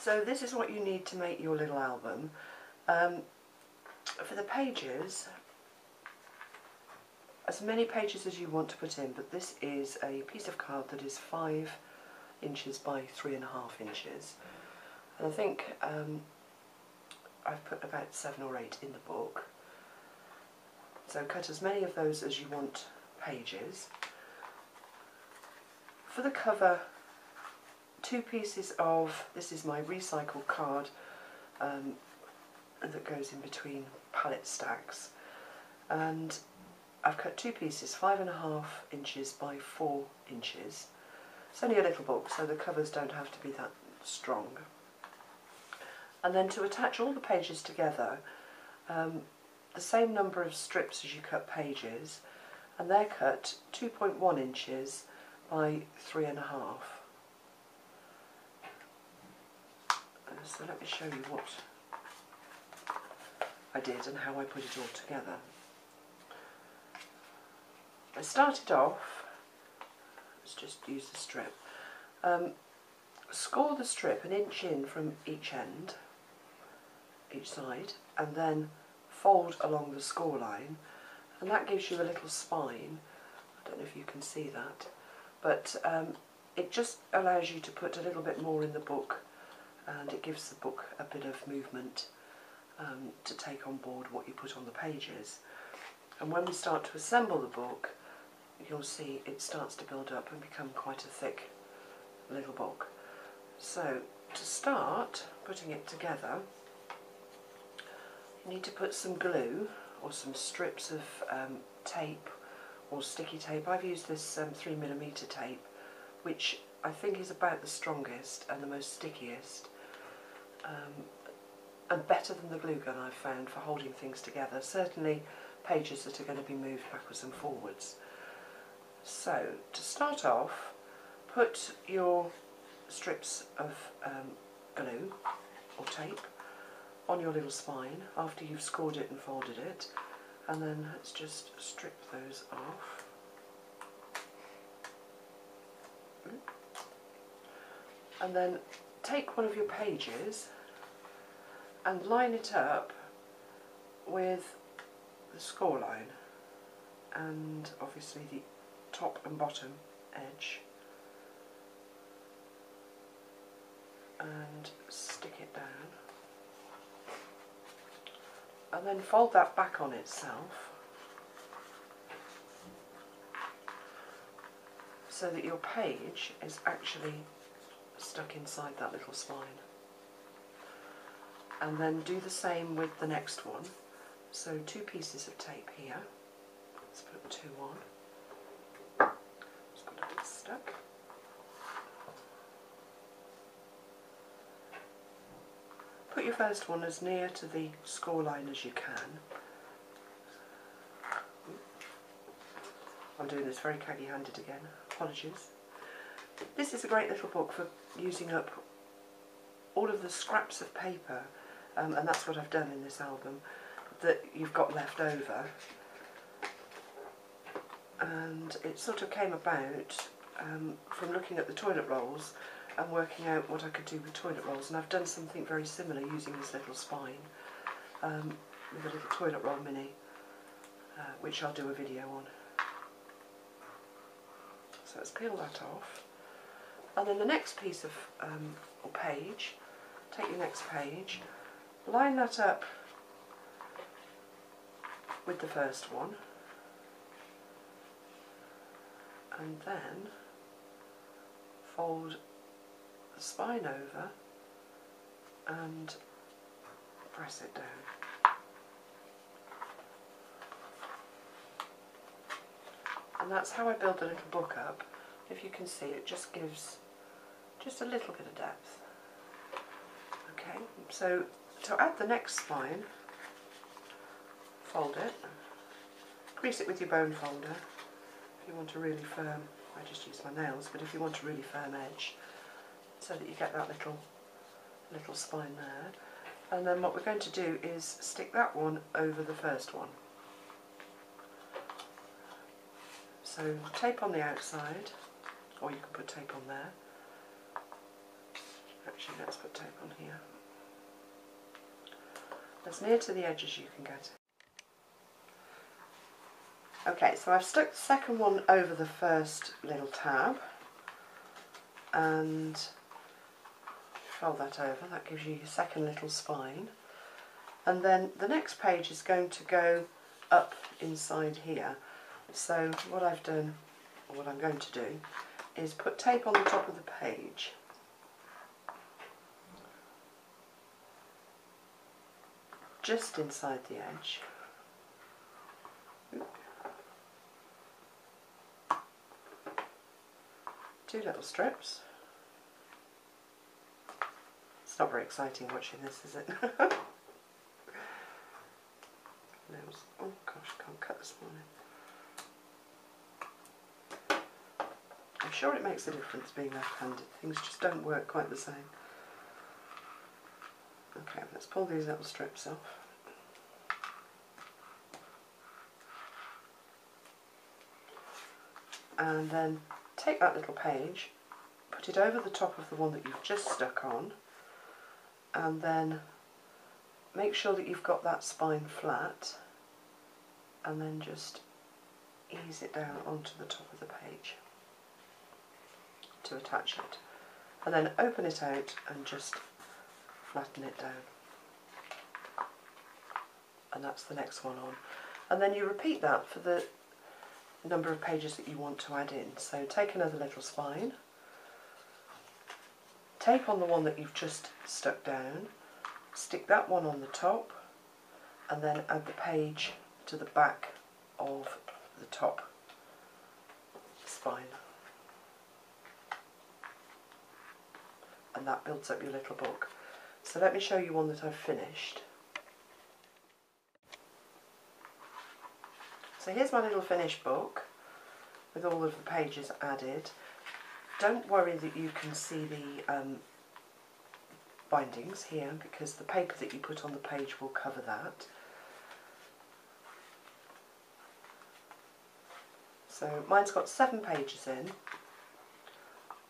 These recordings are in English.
So this is what you need to make your little album. For the pages, as many pages as you want to put in, but this is a piece of card that is 5 inches by 3.5 inches. And I think I've put about 7 or 8 in the book. So cut as many of those as you want pages. For the cover, 2 pieces of, this is my recycled card that goes in between palette stacks, and I've cut 2 pieces, 5.5 inches by 4 inches. It's only a little book, so the covers don't have to be that strong. And then to attach all the pages together, the same number of strips as you cut pages, and they're cut 2.1 inches by 3.5. So let me show you what I did and how I put it all together. I started off, let's just use the strip, score the strip 1 inch in from each end, each side, and then fold along the score line, and that gives you a little spine. I don't know if you can see that, but it just allows you to put a little bit more in the book, and it gives the book a bit of movement to take on board what you put on the pages. And when we start to assemble the book, you'll see it starts to build up and become quite a thick little book. So to start putting it together, you need to put some glue or some strips of tape or sticky tape. I've used this 3mm tape, which I think is about the strongest and the most stickiest, and better than the glue gun I've found for holding things together, certainly pages that are going to be moved backwards and forwards. So to start off, put your strips of glue or tape on your little spine after you've scored it and folded it, and then let's just strip those off. And then take one of your pages and line it up with the score line, and obviously the top and bottom edge, and stick it down, and then fold that back on itself so that your page is actually stuck inside that little spine. And then do the same with the next one. So 2 pieces of tape here. Let's put 2 on. It's got a bit stuck. Put your first one as near to the score line as you can. I'm doing this very caggy-handed again, apologies. This is a great little book for using up all of the scraps of paper, and that's what I've done in this album, that you've got left over. And it sort of came about from looking at the toilet rolls and working out what I could do with toilet rolls, and I've done something very similar using this little spine with a little toilet roll mini, which I'll do a video on. So let's peel that off, and then the next piece of or page, take your next page, line that up with the first one, and then fold the spine over and press it down. And that's how I build the little book up. If you can see, it just gives just a little bit of depth. Okay, so to add the next spine, fold it, crease it with your bone folder. If you want a really firm, I just use my nails, but if you want a really firm edge, so that you get that little spine there. And then what we're going to do is stick that one over the first one. So tape on the outside, or you can put tape on there, Actually, let's put tape on here. As near to the edge as you can get. Okay, so I've stuck the second one over the first little tab and fold that over. That gives you your second little spine. And then the next page is going to go up inside here. So what I've done, or what I'm going to do, is put tape on the top of the page. Just inside the edge. Two little strips. It's not very exciting watching this, is it? Nails. Oh gosh, I can't cut this morning. I'm sure it makes a difference being left-handed. Things just don't work quite the same. Okay, let's pull these little strips off. And then take that little page, put it over the top of the one that you've just stuck on, and then make sure that you've got that spine flat, and then just ease it down onto the top of the page to attach it. And then open it out and just flatten it down. And that's the next one on. And then you repeat that for the number of pages that you want to add in. So take another little spine, tape on the one that you've just stuck down, stick that one on the top, and then add the page to the back of the top spine. And that builds up your little book. So let me show you one that I've finished. So here's my little finished book with all of the pages added. Don't worry that you can see the bindings here, because the paper that you put on the page will cover that. So mine's got 7 pages in,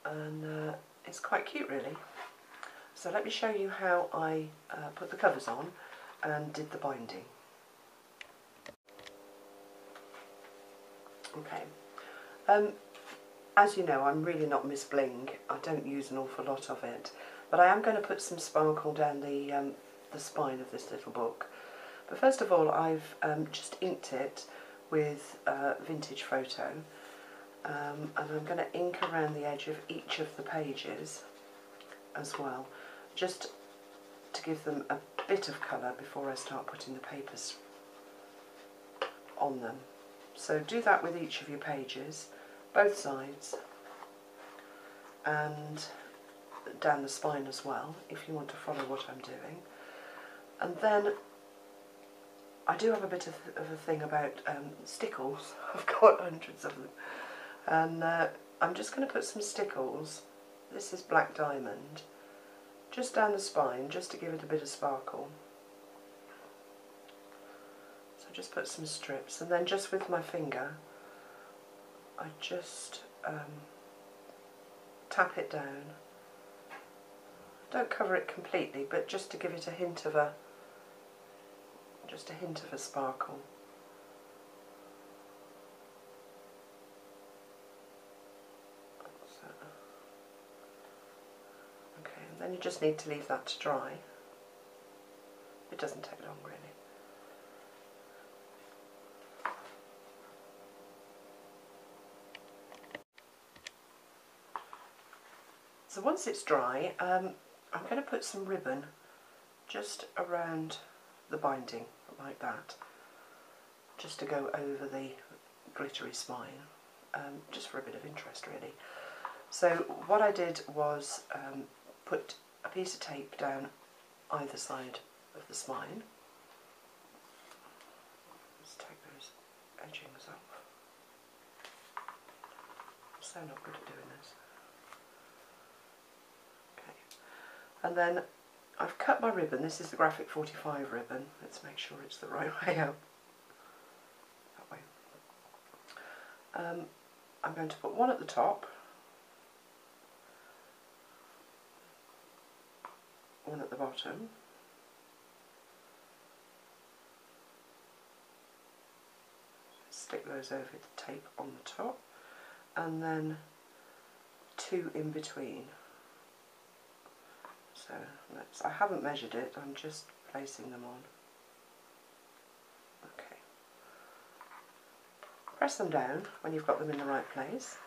and it's quite cute really. So let me show you how I put the covers on and did the binding. Okay, as you know, I'm really not Miss Bling. I don't use an awful lot of it, but I am going to put some sparkle down the spine of this little book. But first of all, I've just inked it with Vintage Photo, and I'm going to ink around the edge of each of the pages as well, just to give them a bit of colour before I start putting the papers on them. So do that with each of your pages, both sides, and down the spine as well, if you want to follow what I'm doing. And then I do have a bit of a thing about stickles. I've got hundreds of them, and I'm just going to put some stickles. This is Black Diamond, just down the spine, just to give it a bit of sparkle. So just put some strips, and then just with my finger I just tap it down. Don't cover it completely, but just to give it a hint of a sparkle. So, okay, and then you just need to leave that to dry. It doesn't take long really. So once it's dry, I'm going to put some ribbon just around the binding, like that, just to go over the glittery spine, just for a bit of interest really. So what I did was put a piece of tape down either side of the spine. Let's take those edgings off. I'm so not good at doing this. And then I've cut my ribbon. This is the Graphic 45 ribbon. Let's make sure it's the right way out. That way. I'm going to put one at the top, one at the bottom. Stick those over the tape on the top, and then 2 in between. So I haven't measured it, I'm just placing them on. Okay. Press them down when you've got them in the right place.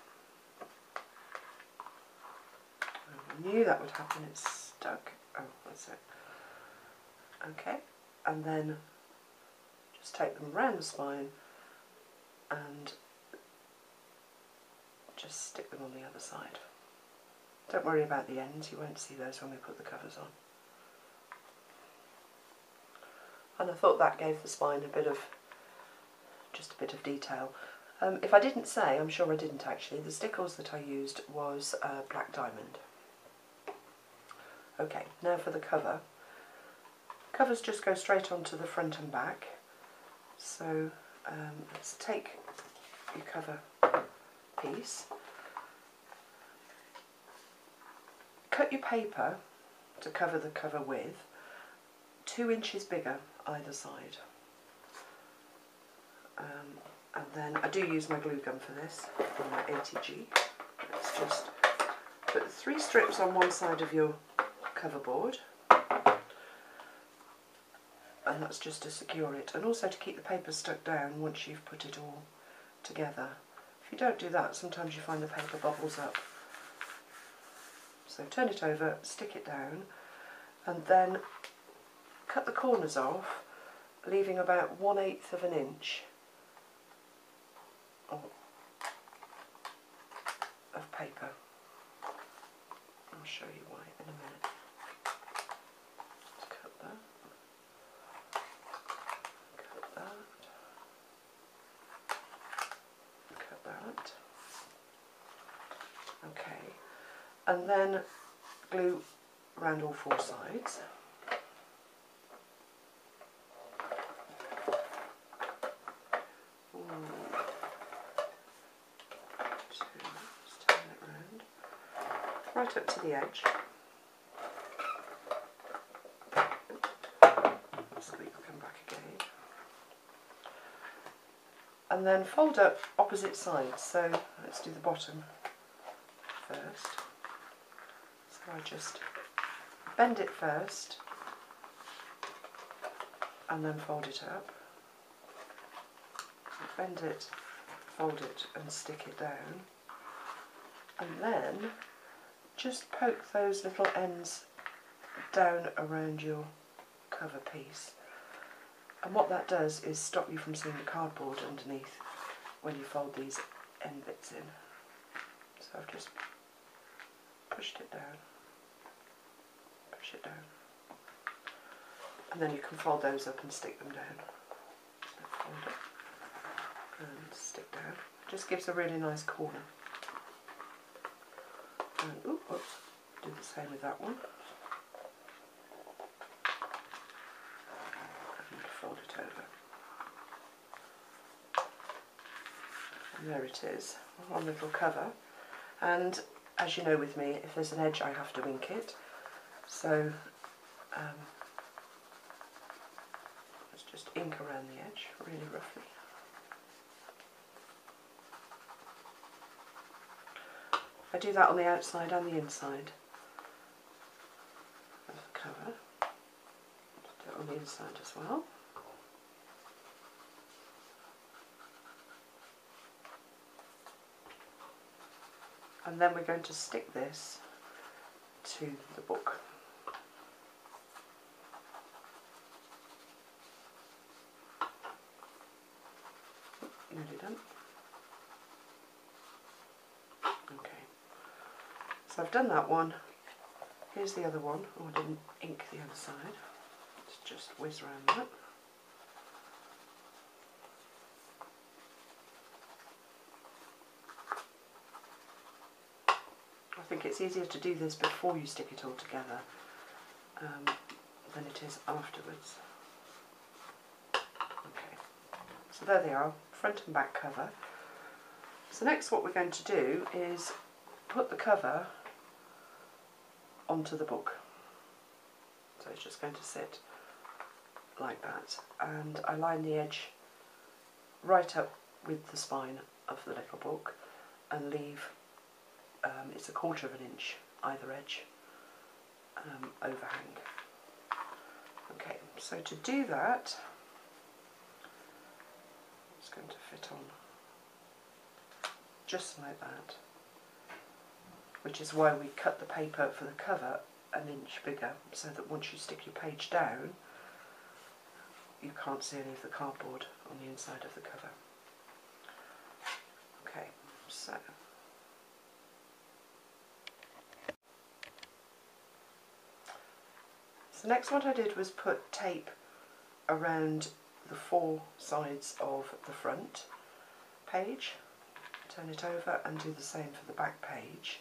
I knew that would happen, it's stuck. Oh, that's it. Okay, and then just take them around the spine and just stick them on the other side. Don't worry about the ends, you won't see those when we put the covers on. And I thought that gave the spine just a bit of detail. If I didn't say, I'm sure I didn't actually, the stickles that I used was Black Diamond. Okay, now for the cover. Covers just go straight onto the front and back. So let's take your cover piece. Cut your paper to cover the cover with 2 inches bigger either side. And then I do use my glue gun for this, on my ATG. Let's just put 3 strips on one side of your cover board, and that's just to secure it, and also to keep the paper stuck down once you've put it all together. If you don't do that, sometimes you find the paper bubbles up. So turn it over, stick it down, and then cut the corners off, leaving about 1/8 of an inch of paper. I'll show you why in a minute. Let's cut that. Cut that. Cut that. Okay. And then glue around all 4 sides. Just turn it round. Right up to the edge. Squeak, come back again. And then fold up opposite sides. So let's do the bottom first. So I just bend it first and then fold it up. Bend it, fold it and stick it down, and then just poke those little ends down around your cover piece, and what that does is stop you from seeing the cardboard underneath when you fold these end bits in. So I've just pushed it down, push it down, and then you can fold those up and stick them down. So fold it and stick down. Just gives a really nice corner. And oops, do the same with that one. And fold it over. And there it is, one little cover. And as you know with me, if there's an edge I have to ink it. So let's just ink around the edge really roughly. I do that on the outside and the inside of the cover. Do it on the inside as well. And then we're going to stick this to the book. Nearly done. Okay. So I've done that one. Here's the other one. Oh, I didn't ink the other side. Let's just whiz around that. I think it's easier to do this before you stick it all together than it is afterwards. Okay, so there they are, front and back cover. So next what we're going to do is put the cover onto the book. So it's just going to sit like that, and I line the edge right up with the spine of the little book and leave, it's 1/4 of an inch either edge overhang. Okay, so to do that, it's going to fit on just like that, which is why we cut the paper for the cover 1 inch bigger, so that once you stick your page down you can't see any of the cardboard on the inside of the cover. Okay, so next what I did was put tape around the 4 sides of the front page, turn it over and do the same for the back page.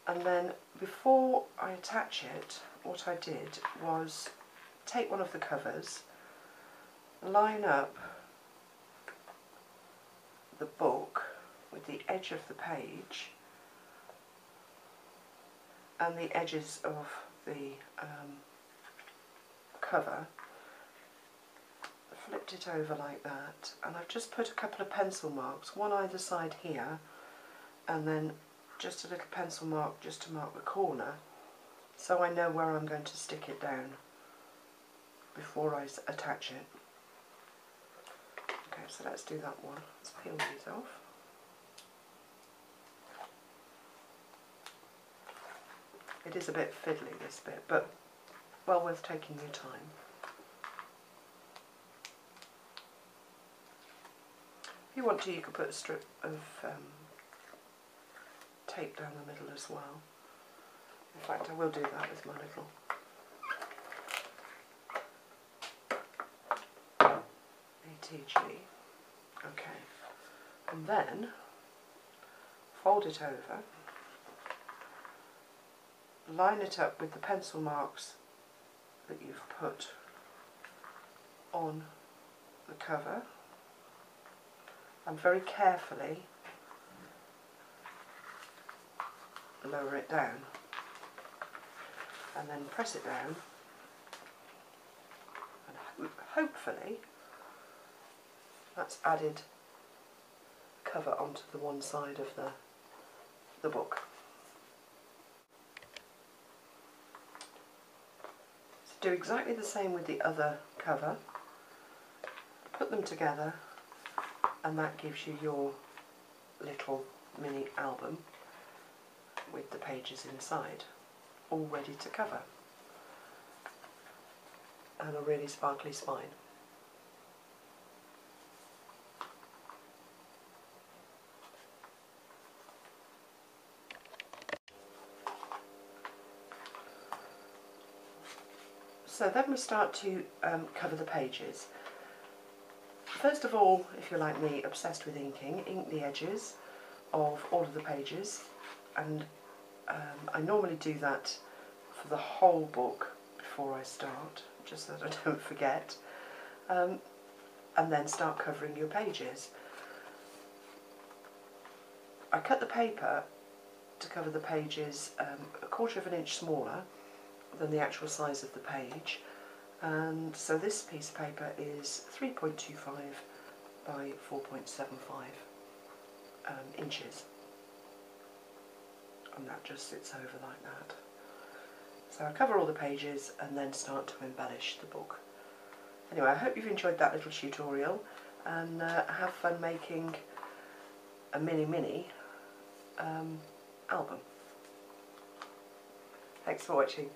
And then before I attach it, what I did was take one of the covers, line up the book with the edge of the page and the edges of the cover, flipped it over like that, and I've just put a couple of pencil marks, one either side here, and then just a little pencil mark just to mark the corner, so I know where I'm going to stick it down before I attach it. Okay, so let's do that one. Let's peel these off. It is a bit fiddly, this bit, but well worth taking your time. If you want to, you could put a strip of tape down the middle as well. In fact, I will do that with my little ATG. Okay, and then fold it over, line it up with the pencil marks that you've put on the cover, and very carefully lower it down, and then press it down, and hopefully that's added cover onto the one side of the book. So do exactly the same with the other cover, put them together, and that gives you your little mini album with the pages inside, all ready to cover, and a really sparkly spine. So then we start to cover the pages. First of all, if you're like me, obsessed with inking, ink the edges of all of the pages, and I normally do that for the whole book before I start, just so that I don't forget, and then start covering your pages. I cut the paper to cover the pages 1/4 of an inch smaller than the actual size of the page, and so this piece of paper is 3.25 by 4.75 inches, and that just sits over like that. So I cover all the pages and then start to embellish the book. Anyway, I hope you've enjoyed that little tutorial, and have fun making a mini album. Thanks for watching.